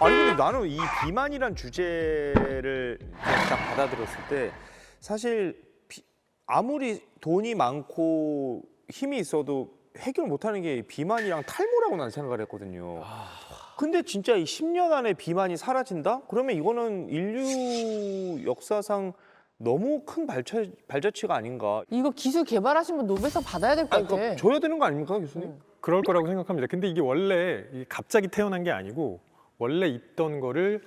아니 근데 나는 이 비만이란 주제를 딱 받아들였을 때 사실 아무리 돈이 많고 힘이 있어도 해결 못하는 게 비만이랑 탈모라고 나는 생각을 했거든요. 근데 진짜 이 10년 안에 비만이 사라진다? 그러면 이거는 인류 역사상 너무 큰 발자취가 아닌가. 이거 기술 개발하신 분 노벨상 받아야 될 것 아니, 같아. 그러니까 줘야 되는 거 아닙니까, 교수님? 그럴 거라고 생각합니다. 근데 이게 원래 갑자기 태어난 게 아니고 원래 있던 거를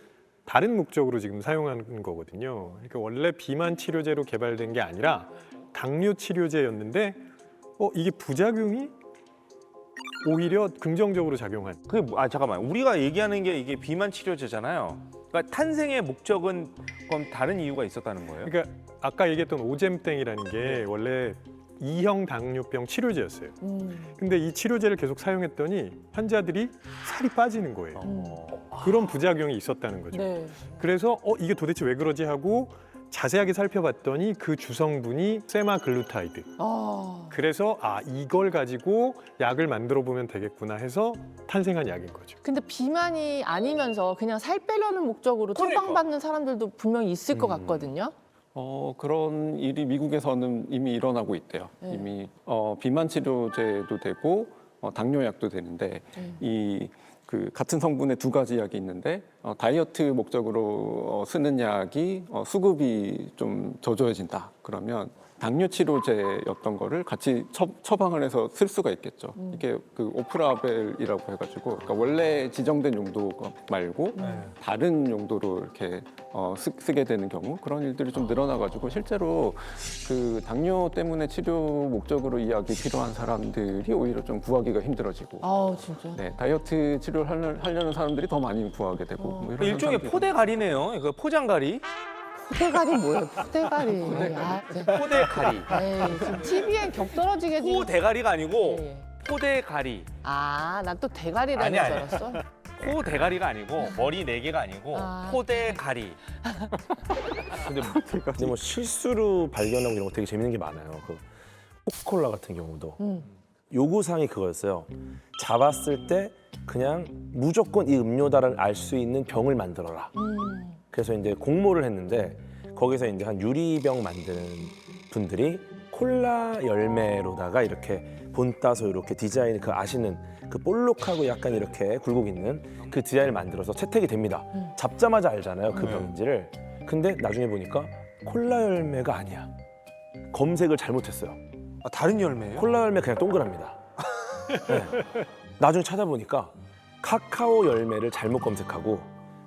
다른 목적으로 지금 사용하는 거거든요. 그러니까 원래 비만 치료제로 개발된 게 아니라 당뇨 치료제였는데 이게 부작용이 오히려 긍정적으로 작용한. 그게 잠깐만. 우리가 얘기하는 게 이게 비만 치료제잖아요. 그러니까 탄생의 목적은 그럼 다른 이유가 있었다는 거예요? 그러니까 아까 얘기했던 오젬땡이라는 게 원래 2형 당뇨병 치료제였어요. 근데 이 치료제를 계속 사용했더니 환자들이 살이 빠지는 거예요. 그런 부작용이 있었다는 거죠. 네. 그래서 이게 도대체 왜 그러지 하고 자세하게 살펴봤더니 그 주성분이 세마글루타이드. 그래서 이걸 가지고 약을 만들어 보면 되겠구나 해서 탄생한 약인 거죠. 근데 비만이 아니면서 그냥 살 빼려는 목적으로 그러니까. 처방받는 사람들도 분명히 있을 것 같거든요. 그런 일이 미국에서는 이미 일어나고 있대요. 네. 이미 비만 치료제도 되고 당뇨약도 되는데 이 같은 성분의 두 가지 약이 있는데 다이어트 목적으로 쓰는 약이 수급이 좀 저조해진다. 그러면 당뇨 치료제였던 거를 같이 처방을 해서 쓸 수가 있겠죠. 이게 오프라벨이라고 해가지고 그러니까 원래 지정된 용도 말고 다른 용도로 이렇게 쓰게 되는 경우 그런 일들이 좀 늘어나가지고 실제로 당뇨 때문에 치료 목적으로 이 약이 필요한 사람들이 오히려 좀 구하기가 힘들어지고. 진짜. 네, 다이어트 치료를 하려는 사람들이 더 많이 구하게 되고 뭐 이런 일종의 현상들이 포대가리네요. 그 포장가리. 포대가리 뭐예요? 포대가리. 포대가리. 에이, 지금 TV엔 격 떨어지게 지금. 포대가리가 아니고 예. 포대가리. 난 또 대가리라는 아니, 줄 아니. 알았어. 포대가리가 아니고 머리 4개가 아니고 포대가리. 근데 뭐 실수로 발견하고 이런 거 되게 재밌는 게 많아요. 그 코카콜라 같은 경우도 요구사항이 그거였어요. 잡았을 때 그냥 무조건 이 음료다를 알 수 있는 병을 만들어라. 그래서 이제 공모를 했는데 거기서 이제 한 유리병 만드는 분들이 콜라 열매로다가 이렇게 본따서 이렇게 디자인 아시는 그 볼록하고 약간 이렇게 굴곡 있는 그 디자인을 만들어서 채택이 됩니다. 잡자마자 알잖아요, 그 병인지를. 근데 나중에 보니까 콜라 열매가 아니야. 검색을 잘못했어요. 다른 열매예요? 콜라 열매 그냥 동그랍니다. 네. 나중에 찾아보니까 카카오 열매를 잘못 검색하고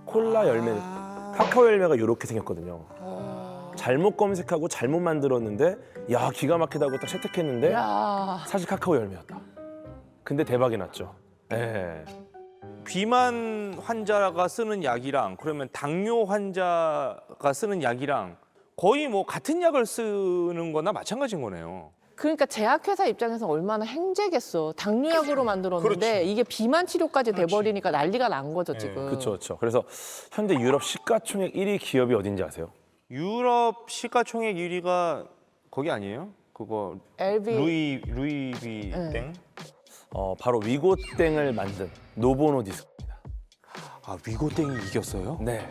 콜라 열매, 카카오 열매가 이렇게 생겼거든요. 잘못 검색하고 잘못 만들었는데 야 기가 막히다고 딱 채택했는데 사실 카카오 열매였다. 근데 대박이 났죠. 네. 비만 환자가 쓰는 약이랑 그러면 당뇨 환자가 쓰는 약이랑 거의 뭐 같은 약을 쓰는 거나 마찬가지인 거네요. 그러니까 제약회사 입장에서 얼마나 행제겠어. 당뇨약으로 만들었는데 그렇지. 이게 비만 치료까지 돼버리니까 난리가 난 거죠, 지금. 그렇죠, 그렇죠. 그래서 현재 유럽 시가총액 1위 기업이 어딘지 아세요? 유럽 시가총액 1위가 거기 아니에요? 그거 LV. 루이비 땡? 바로 위고땡을 만든 노보노디스크입니다. 위고땡이 이겼어요? 네.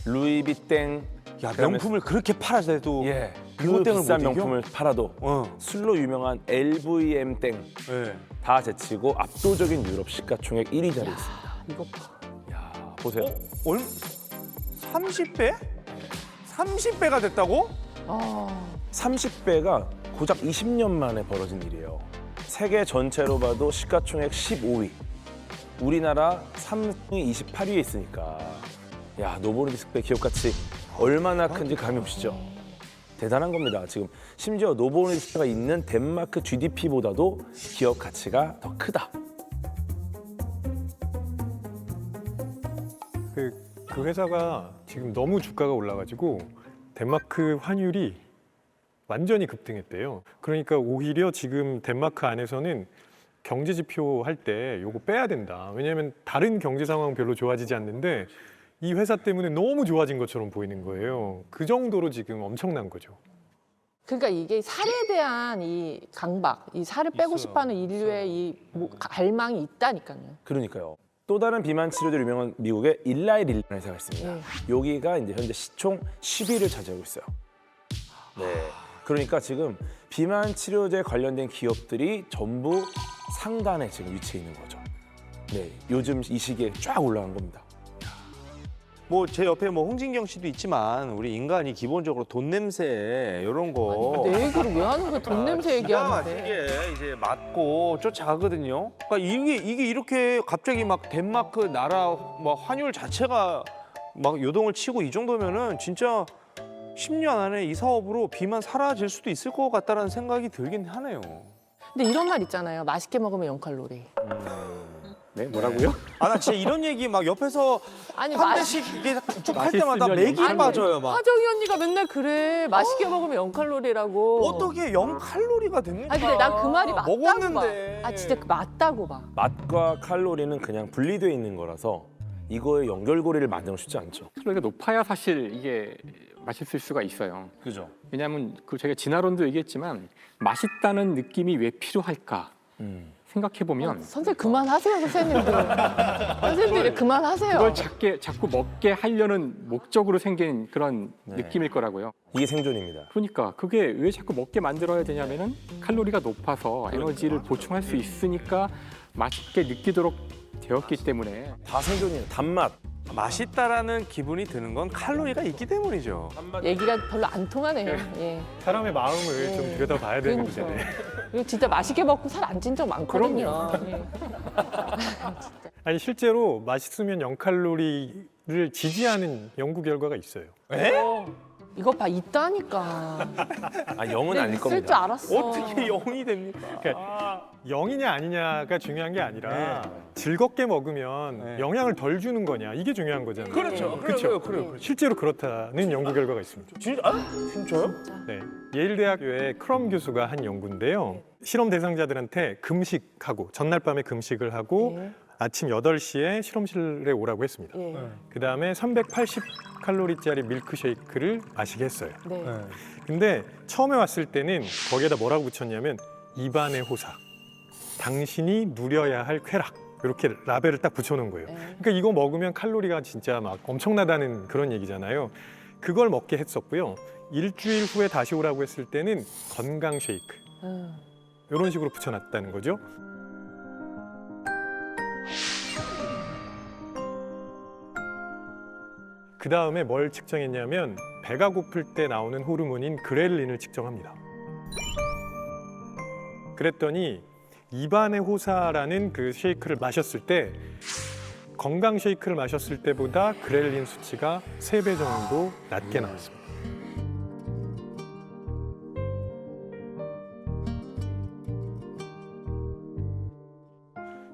루이비땡. 야, 명품을 그렇게 팔아도 예. 그 위고땡을 비싼 못 이겨? 명품을 팔아도 술로 유명한 LVM땡 다 제치고 압도적인 유럽 시가총액 1위 자리에 있습니다. 이거 봐. 야, 보세요. 30배? 30배가 됐다고? 30배가 고작 20년 만에 벌어진 일이에요. 세계 전체로 봐도 시가총액 15위. 우리나라 삼성이 28위에 있으니까 야, 노보노디스크의 기업 가치 얼마나 큰지 감이 오시죠? 대단한 겁니다. 지금 심지어 노보노디스크가 있는 덴마크 GDP보다도 기업 가치가 더 크다. 그 회사가 지금 너무 주가가 올라가지고 덴마크 환율이 완전히 급등했대요. 그러니까 오히려 지금 덴마크 안에서는 경제 지표 할 때 요거 빼야 된다. 왜냐하면 다른 경제 상황 별로 좋아지지 않는데 이 회사 때문에 너무 좋아진 것처럼 보이는 거예요. 그 정도로 지금 엄청난 거죠. 그러니까 이게 살에 대한 이 강박, 이 살을 빼고 있어요. 싶어하는 인류의 이 갈망이 있다니까요. 그러니까요. 또 다른 비만 치료제로 유명한 미국의 일라이 릴라는 회사가 있습니다. 여기가 이제 현재 시총 10위를 차지하고 있어요. 네. 그러니까 지금 비만 치료제 관련된 기업들이 전부 상단에 지금 위치해 있는 거죠. 네. 요즘 이 시기에 쫙 올라간 겁니다. 뭐 제 옆에 뭐 홍진경 씨도 있지만 우리 인간이 기본적으로 돈 냄새 이런 거 내 얘기를 왜 하는 거야? 돈 냄새 얘기하는데. 이게 이제 맞고 쫓아가거든요. 그러니까 이게 이렇게 갑자기 막 덴마크 나라 뭐 환율 자체가 막 요동을 치고 이 정도면은 진짜 10년 안에 이 사업으로 비만 사라질 수도 있을 것 같다라는 생각이 들긴 하네요. 근데 이런 말 있잖아요. 맛있게 먹으면 0칼로리. 네, 뭐라고요? 아 나 진짜 이런 얘기 막 옆에서 아니 한 대씩 이게 쭉 할 때마다 맛있으면 맥이 아니, 빠져요 막. 화정이 언니가 맨날 그래. 맛있게 먹으면 0칼로리라고. 어떻게 0칼로리가 됩니까? 아니 근데 난 그 말이 맞다고 먹었는데. 봐. 아 진짜 맞다고 봐. 맛과 칼로리는 그냥 분리되어 있는 거라서 이거의 연결고리를 만들기 쉽지 않죠. 칼로리가 높아야 사실 이게 맛있을 수가 있어요. 그죠? 왜냐하면 그 제가 지난번도 얘기했지만 맛있다는 느낌이 왜 필요할까 생각해 보면 선생님 그만하세요 선생님들. 선생님들이 그만하세요. 그걸 자꾸 먹게 하려는 목적으로 생긴 그런 느낌일 거라고요. 이게 생존입니다. 그러니까 그게 왜 자꾸 먹게 만들어야 되냐면은 칼로리가 높아서 에너지를 보충할 수 있으니까 맛있게 느끼도록 되었기 때문에 다 생존이에요. 단맛. 맛있다라는 기분이 드는 건 칼로리가 있기 때문이죠. 얘기가 별로 안 통하네요. 예. 사람의 마음을 좀 들여다봐야 되는 그렇죠. 문제네. 이거 진짜 맛있게 먹고 살 안 찐 적 많거든요. 예. 아니 실제로 맛있으면 0칼로리를 지지하는 연구 결과가 있어요. 이거 봐 있다니까. 아, 0은 아닐 있을 줄 겁니다. 알았어. 어떻게 0이 됩니까? 그러니까 0이냐 아니냐가 중요한 게 아니라 즐겁게 먹으면 영향을 덜 주는 거냐 이게 중요한 거잖아요. 그렇죠. 그래요. 실제로 그렇다는 연구 결과가 있습니다. 진짜요? 네, 예일대학교의 크럼 교수가 한 연구인데요. 실험 대상자들한테 금식하고 전날 밤에 금식을 하고 예. 아침 8시에 실험실에 오라고 했습니다. 예. 그다음에 380칼로리짜리 밀크쉐이크를 마시게 했어요. 네. 근데 처음에 왔을 때는 거기에다 뭐라고 붙였냐면 입안의 호사, 당신이 누려야 할 쾌락 이렇게 라벨을 딱 붙여놓은 거예요. 네. 그러니까 이거 먹으면 칼로리가 진짜 막 엄청나다는 그런 얘기잖아요. 그걸 먹게 했었고요. 일주일 후에 다시 오라고 했을 때는 건강 쉐이크 이런 식으로 붙여놨다는 거죠. 그 다음에 뭘 측정했냐면 배가 고플 때 나오는 호르몬인 그렐린을 측정합니다. 그랬더니 입안의 호사라는 그 쉐이크를 마셨을 때 건강 쉐이크를 마셨을 때보다 그렐린 수치가 3배 정도 낮게 나왔습니다.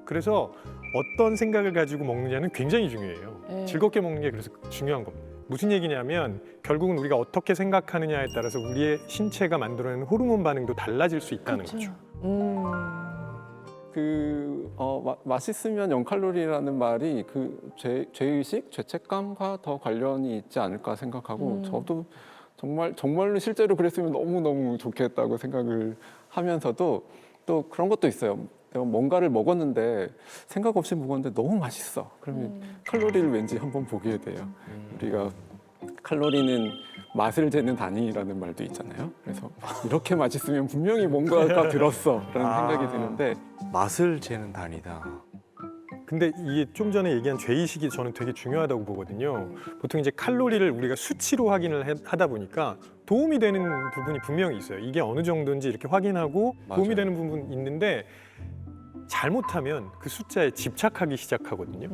그래서 어떤 생각을 가지고 먹느냐는 굉장히 중요해요. 네. 즐겁게 먹는 게 그래서 중요한 겁니다. 무슨 얘기냐면 결국은 우리가 어떻게 생각하느냐에 따라서 우리의 신체가 만들어내는 호르몬 반응도 달라질 수 있다는 거죠. 맛있으면 0칼로리라는 말이 그 죄의식, 죄책감과 더 관련이 있지 않을까 생각하고 저도 정말로 실제로 그랬으면 너무너무 좋겠다고 생각을 하면서도 또 그런 것도 있어요. 내가 뭔가를 먹었는데 생각 없이 먹었는데 너무 맛있어. 그러면 칼로리를 왠지 한번 보게 돼요. 우리가 칼로리는 맛을 재는 단위라는 말도 있잖아요. 그래서 이렇게 맛있으면 분명히 뭔가가 들었어라는 생각이 드는데 맛을 재는 단위다. 근데 이게 좀 전에 얘기한 죄의식이 저는 되게 중요하다고 보거든요. 보통 이제 칼로리를 우리가 수치로 확인을 하다 보니까 도움이 되는 부분이 분명히 있어요. 이게 어느 정도인지 이렇게 확인하고 도움이 되는 부분이 있는데 잘못하면 그 숫자에 집착하기 시작하거든요.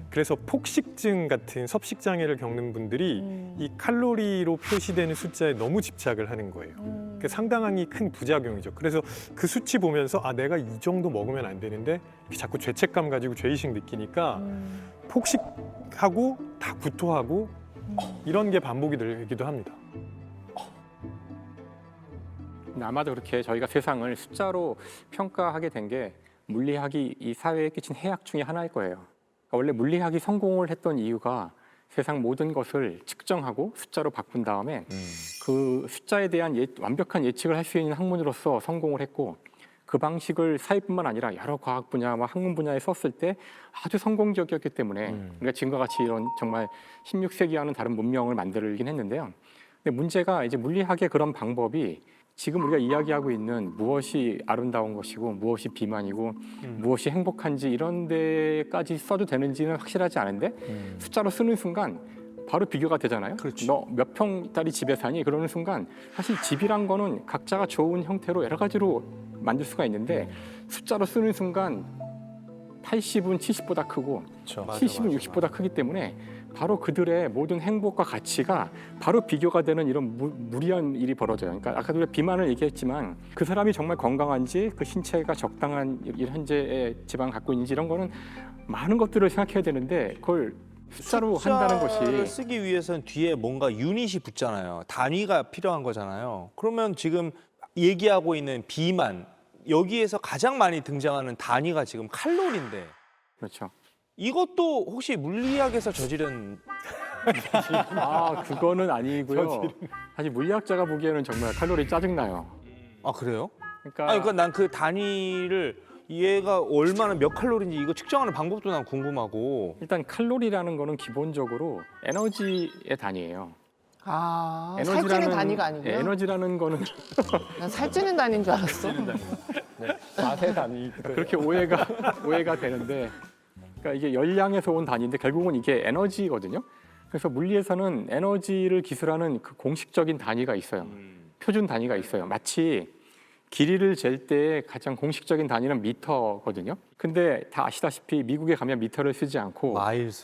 그래서 폭식증 같은 섭식 장애를 겪는 분들이 이 칼로리로 표시되는 숫자에 너무 집착을 하는 거예요. 그게 상당히 큰 부작용이죠. 그래서 그 수치 보면서 아 내가 이 정도 먹으면 안 되는데 이렇게 자꾸 죄책감 가지고 죄의식 느끼니까 폭식하고 다 구토하고 이런 게 반복이 되기도 합니다. 아마도 그렇게 저희가 세상을 숫자로 평가하게 된 게 물리학이 이 사회에 끼친 해악 중에 하나일 거예요. 그러니까 원래 물리학이 성공을 했던 이유가 세상 모든 것을 측정하고 숫자로 바꾼 다음에 그 숫자에 대한 완벽한 예측을 할 수 있는 학문으로서 성공을 했고 그 방식을 사회뿐만 아니라 여러 과학 분야, 학문 분야에 썼을 때 아주 성공적이었기 때문에 우리가 지금과 같이 이런 정말 16세기와는 다른 문명을 만들긴 했는데요. 근데 문제가 이제 물리학의 그런 방법이 지금 우리가 이야기하고 있는 무엇이 아름다운 것이고 무엇이 비만이고 무엇이 행복한지 이런 데까지 써도 되는지는 확실하지 않은데 숫자로 쓰는 순간 바로 비교가 되잖아요. 너 몇 평짜리 집에 사니? 그러는 순간 사실 집이란 거는 각자가 좋은 형태로 여러 가지로 만들 수가 있는데 숫자로 쓰는 순간 80은 70보다 크고 그렇죠. 70은 60보다 크기 때문에 바로 그들의 모든 행복과 가치가 바로 비교가 되는 이런 무리한 일이 벌어져요. 그러니까 아까 우리가 비만을 얘기했지만 그 사람이 정말 건강한지 그 신체가 적당한 현재의 지방을 갖고 있는지 이런 거는 많은 것들을 생각해야 되는데 그걸 숫자로 한다는 숫자를 것이 쓰기 위해서는 뒤에 뭔가 유닛이 붙잖아요. 단위가 필요한 거잖아요. 그러면 지금 얘기하고 있는 비만 여기에서 가장 많이 등장하는 단위가 지금 칼로리인데 그렇죠. 이것도 혹시 물리학에서 저지른 그거는 아니고요. 사실 물리학자가 보기에는 정말 칼로리 짜증나요. 아 그래요? 그러니까, 그러니까 난 그 단위를 얘가 얼마나 몇 칼로리인지 이거 측정하는 방법도 난 궁금하고. 일단 칼로리라는 거는 기본적으로 에너지의 단위예요. 살찌는 단위가 아니고요. 네, 에너지라는 거는 난 살찌는 단위인 줄 알았어. 맛의 단위. 그렇게 오해가 되는데, 그러니까 이게 열량에서 온 단위인데 결국은 이게 에너지거든요. 그래서 물리에서는 에너지를 기술하는 그 공식적인 단위가 있어요. 표준 단위가 있어요. 마치 길이를 잴 때 가장 공식적인 단위는 미터거든요. 근데 다 아시다시피 미국에 가면 미터를 쓰지 않고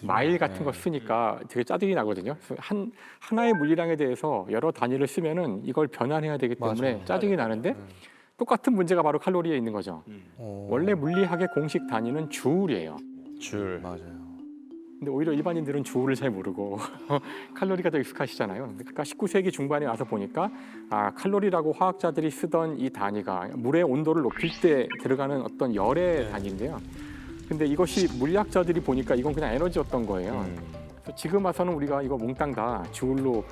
마일 같은 거 쓰니까 되게 짜증이 나거든요. 그래서 하나의 물리량에 대해서 여러 단위를 쓰면은 이걸 변환해야 되기 때문에 짜증이 나는데 똑같은 문제가 바로 칼로리에 있는 거죠. 원래 물리학의 공식 단위는 주울이에요. 줄. 맞아요. 근데 오히려 일반인들은 주울을 잘 모르고 칼로리가 더 익숙하시잖아요. 그러니까 19세기 중반에 와서 보니까 칼로리라고 화학자들이 쓰던 이 단위가 물의 온도를 높일 때 들어가는 어떤 열의 단위인데요. 근데 이것이 물리학자들이 보니까 이건 그냥 에너지였던 거예요. 그래서 지금 와서는 우리가 이거 몽땅 다 주울로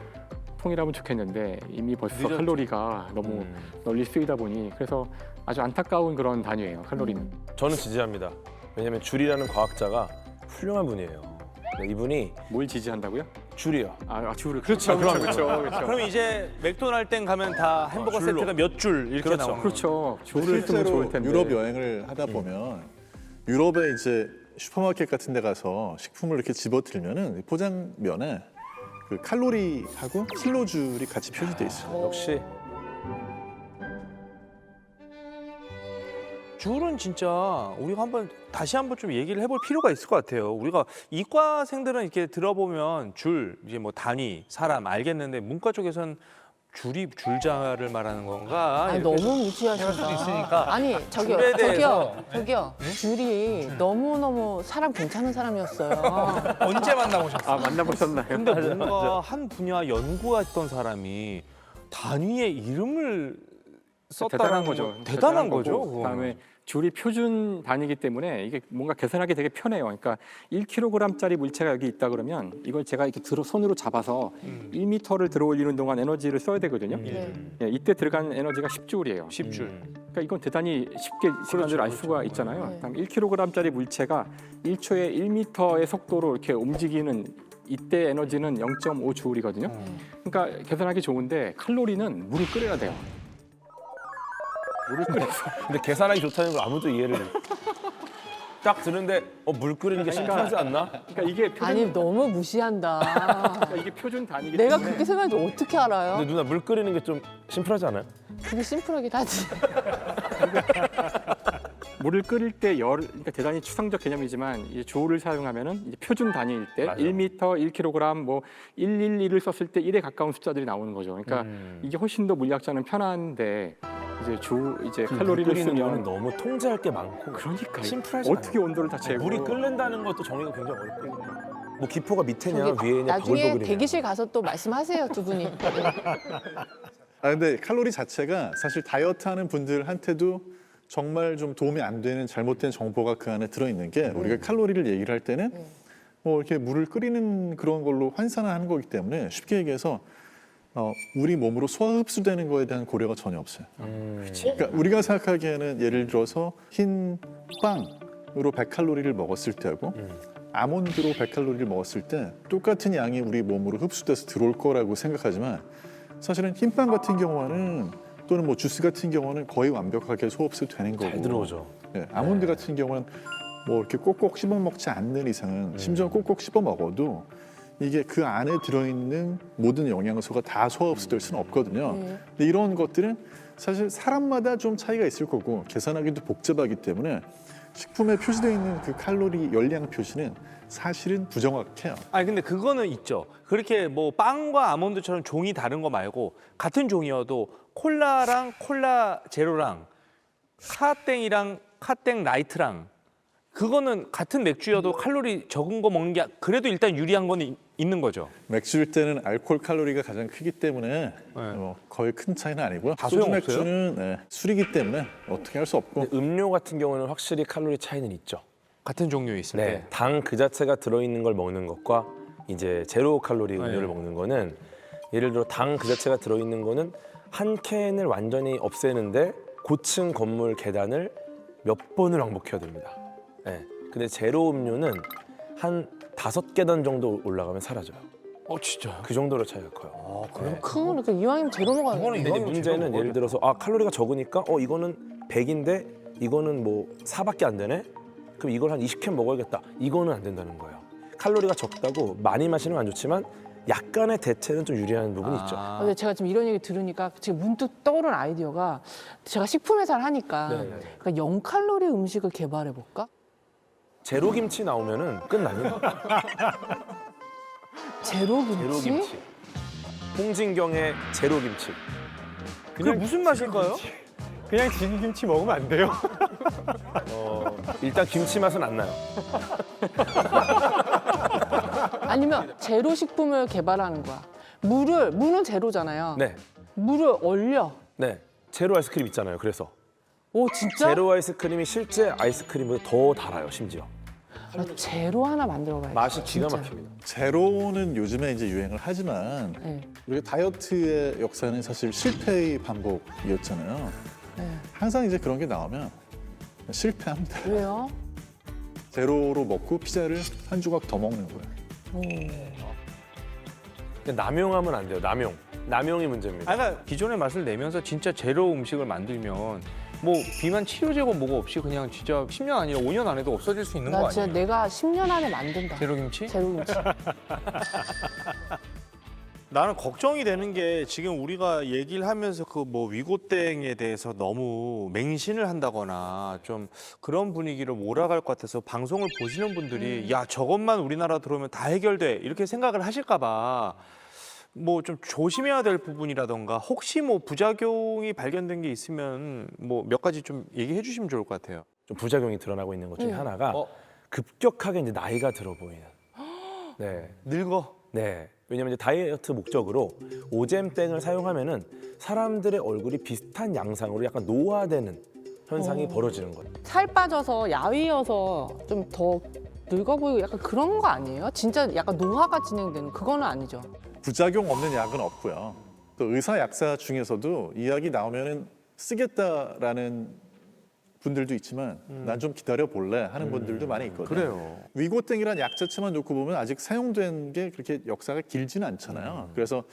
통일하면 좋겠는데 이미 벌써 칼로리가 너무 널리 쓰이다 보니 그래서 아주 안타까운 그런 단위예요. 칼로리는. 저는 지지합니다. 왜냐하면 줄이라는 과학자가 훌륭한 분이에요. 이분이 뭘 지지한다고요? 줄이요. 줄을. 그렇죠. 그럼 이제 맥도날드 땡 가면 다 햄버거 세트가 몇 줄 이렇게 그렇죠. 나오는 그렇죠. 줄을 쓰면 좋을 실제로 텐데. 유럽 여행을 하다 보면 유럽에 이제 슈퍼마켓 같은 데 가서 식품을 이렇게 집어들면은 포장면에 그 칼로리하고 킬로줄이 같이 표시돼 있어요. 역시 줄은 진짜 우리가 다시 한번 좀 얘기를 해볼 필요가 있을 것 같아요. 우리가 이과생들은 이렇게 들어보면 줄, 이제 뭐 단위, 사람 알겠는데 문과 쪽에서는 줄이 줄자를 말하는 건가? 아니, 이렇게 너무 무시하신다. 수도 있으니까. 아니 저기요, 줄에 대해서. 저기요. 줄이 너무 사람 괜찮은 사람이었어요. 언제 만나보셨어요? 만나보셨나요? 근데 뭔가 한 분야 연구했던 사람이 단위의 이름을 썼다는 대단한 거죠. 대단한 거죠. 거고, 그거는. 그다음에 줄이 표준 단위이기 때문에 이게 뭔가 계산하기 되게 편해요. 그러니까 1kg짜리 물체가 여기 있다 그러면 이걸 제가 이렇게 손으로 잡아서 1m를 들어 올리는 동안 에너지를 써야 되거든요. 네. 예, 이때 들어간 에너지가 10줄이에요. 10줄. 그러니까 이건 대단히 쉽게 시간을 알 수가 있잖아요. 네. 그다음 1kg짜리 물체가 1초에 1m의 속도로 이렇게 움직이는 이때 에너지는 0.5줄이거든요. 그러니까 계산하기 좋은데 칼로리는 물을 끓여야 돼요. 물을 끓여서 근데 계산하기 좋다는 걸 아무도 이해를 딱 들은데 물 끓이는 게 심플하지 않나? 그러니까 이게 표준, 아니 너무 무시한다. 그러니까 이게 표준 단위이기 내가 때문에 그렇게 생각하는지 어떻게 알아요? 근데 누나 물 끓이는 게 좀 심플하지 않아요? 그게 심플하긴 하지. 물을 끓일 때 그러니까 대단히 추상적 개념이지만 이제 조울을 사용하면은 이제 표준 단위일 때 맞아. 1m, 1kg, 뭐 111을 썼을 때 1에 가까운 숫자들이 나오는 거죠. 그러니까 이게 훨씬 더 물리학자는 편한데 이제 칼로리를 끓이는 거는 쓰면 너무 통제할 게 많고 그러니까 심플하지 어떻게 온도를 다 재고 물이 끓는다는 것도 정의가 굉장히 어렵고 뭐 기포가 밑에냐 저기 위에냐 나중에 버글버글이냐. 대기실 가서 또 말씀하세요 두 분이. 근데 칼로리 자체가 사실 다이어트 하는 분들한테도 정말 좀 도움이 안 되는 잘못된 정보가 그 안에 들어있는 게 우리가 칼로리를 얘기를 할 때는 뭐 이렇게 물을 끓이는 그런 걸로 환산하는 거기 때문에 쉽게 얘기해서 우리 몸으로 소화 흡수되는 거에 대한 고려가 전혀 없어요. 그러니까 우리가 생각하기에는 예를 들어서 흰 빵으로 100칼로리를 먹었을 때하고 아몬드로 100칼로리를 먹었을 때 똑같은 양이 우리 몸으로 흡수돼서 들어올 거라고 생각하지만 사실은 흰빵 같은 경우는 또는 뭐 주스 같은 경우는 거의 완벽하게 소흡수되는 거고 잘 들어오죠. 예, 아몬드 같은 경우는 뭐 이렇게 꼭꼭 씹어 먹지 않는 이상은 심지어 꼭꼭 씹어 먹어도 이게 그 안에 들어있는 모든 영양소가 다 소화 흡수될 수는 없거든요. 근데 이런 것들은 사실 사람마다 좀 차이가 있을 거고 계산하기도 복잡하기 때문에 식품에 표시되어 있는 그 칼로리 열량 표시는 사실은 부정확해요. 아니 근데 그거는 있죠. 그렇게 뭐 빵과 아몬드처럼 종이 다른 거 말고 같은 종이어도 콜라랑 콜라 제로랑 카땡이랑 카땡 라이트랑 그거는 같은 맥주여도 칼로리 적은 거 먹는 게 그래도 일단 유리한 건 있는 거죠. 맥주일 때는 알코올 칼로리가 가장 크기 때문에 거의 큰 차이는 아니고요. 다 소주 소용없어요? 맥주는 술이기 때문에 어떻게 할 수 없고 근데 음료 같은 경우는 확실히 칼로리 차이는 있죠. 같은 종류에 있을 네, 때. 당 그 자체가 들어있는 걸 먹는 것과 이제 제로 칼로리 음료를 먹는 거는 예를 들어 당 그 자체가 들어있는 거는 한 캔을 완전히 없애는데 고층 건물 계단을 몇 번을 왕복해야 됩니다. 네, 근데 제로 음료는 한 5계단 정도 올라가면 사라져요. 진짜요? 그 정도로 차이가 커요. 그럼 그거는 그 이왕이면 제로 먹어야 그거는 돼. 근데 이제 문제는 예를 들어서 칼로리가 적으니까 이거는 100인데 이거는 뭐 4밖에 안 되네? 그럼 이걸 한 20캔 먹어야겠다. 이거는 안 된다는 거예요. 칼로리가 적다고 많이 마시는 건 안 좋지만 약간의 대체는 좀 유리한 부분이 있죠. 근데 제가 지금 이런 얘기 들으니까 지금 문득 떠오른 아이디어가 제가 식품 회사를 하니까 네. 그러니까 0칼로리 음식을 개발해 볼까? 제로 김치 나오면은 끝납니다. 제로 김치? 제로 김치. 홍진경의 제로 김치. 그게 무슨 맛일까요? 그냥 진김치 먹으면 안 돼요. 일단 김치 맛은 안 나요. 아니면 제로 식품을 개발하는 거야. 물은 제로잖아요. 네, 물을 얼려. 네. 제로 아이스크림 있잖아요. 그래서 오 진짜? 제로 아이스크림이 실제 아이스크림보다 더 달아요. 심지어 제로 하나 만들어 봐야겠다. 맛이 기가 진짜. 막힙니다. 제로는 요즘에 이제 유행을 하지만 네. 우리가 다이어트의 역사는 사실 실패의 반복이었잖아요. 네. 항상 이제 그런 게 나오면 실패합니다. 왜요? 제로로 먹고 피자를 한 조각 더 먹는 거예요. 근데 남용하면 안 돼요. 남용이 문제입니다. 그러니까 기존의 맛을 내면서 진짜 제로 음식을 만들면 뭐 비만 치료제고 뭐고 없이 그냥 진짜 10년 아니라 5년 안에도 없어질 수 있는 거 나 진짜 아니에요? 내가 10년 안에 만든다. 제로 김치? 제로 김치. 나는 걱정이 되는 게 지금 우리가 얘기를 하면서 그 뭐 위고땡에 대해서 너무 맹신을 한다거나 좀 그런 분위기로 몰아갈 것 같아서 방송을 보시는 분들이 야 저것만 우리나라 들어오면 다 해결돼 이렇게 생각을 하실까 봐 뭐 좀 조심해야 될 부분이라던가 혹시 뭐 부작용이 발견된 게 있으면 뭐 몇 가지 좀 얘기해 주시면 좋을 것 같아요. 좀 부작용이 드러나고 있는 것 중에 하나가 급격하게 이제 나이가 들어 보이는. 네. 늙어. 네. 왜냐면 이제 다이어트 목적으로 오젬땡을 사용하면은 사람들의 얼굴이 비슷한 양상으로 약간 노화되는 현상이 벌어지는 거예요. 살 빠져서 야위여서 좀 더 늙어 보이고 약간 그런 거 아니에요? 진짜 약간 노화가 진행되는 그거는 아니죠. 부작용 없는 약은 없고요. 또 의사 약사 중에서도 이 약이 나오면은 쓰겠다라는 분들도 있지만 난 좀 기다려 볼래 하는 분들도 많이 있거든요. 그래요. 위고땡이란 약 자체만 놓고 보면 아직 사용된 게 그렇게 역사가 길지는 않잖아요. 그래서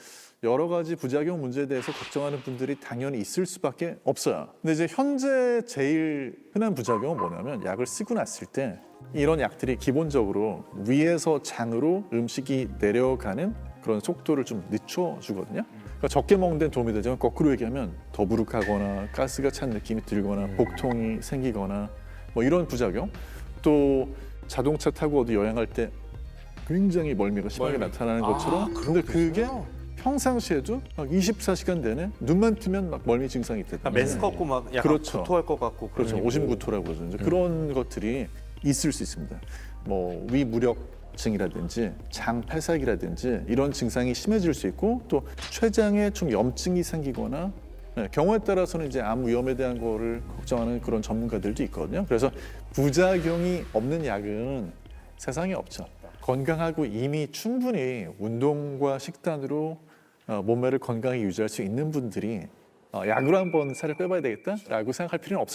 여러 가지 부작용 문제에 대해서 걱정하는 분들이 당연히 있을 수밖에 없어요. 근데 이제 현재 제일 흔한 부작용은 뭐냐면 약을 쓰고 났을 때 이런 약들이 기본적으로 위에서 장으로 음식이 내려가는 그런 속도를 좀 늦춰주거든요. 그러니까 적게 먹는 데는 도움이 되지만 거꾸로 얘기하면 더부룩하거나 가스가 찬 느낌이 들거나 복통이 생기거나 뭐 이런 부작용. 또 자동차 타고 어디 여행할 때 굉장히 멀미가 심하게 나타나는 것처럼 근데 그게 평상시에도 막 24시간 내내 눈만 뜨면 막 멀미 증상이 있대요. 매스 꺾고 막 약간 그렇죠. 구토할 것 같고 그렇죠. 그러니까. 오심구토라고 그러죠. 이제 그런 것들이 있을 수 있습니다. 뭐 위무력증이라든지 장 폐삭이라든지 이런 증상이 심해질 수 있고 또 췌장에 좀 염증이 생기거나 경우에 따라서는 이제 암 위험에 대한 거를 걱정하는 그런 전문가들도 있거든요. 그래서 부작용이 없는 약은 세상에 없죠. 건강하고 이미 충분히 운동과 식단으로 몸매를 건강히 유지할 수 있는 분들이 약으로 한번 살을 빼봐야 되겠다라고 생각할 필요는 없을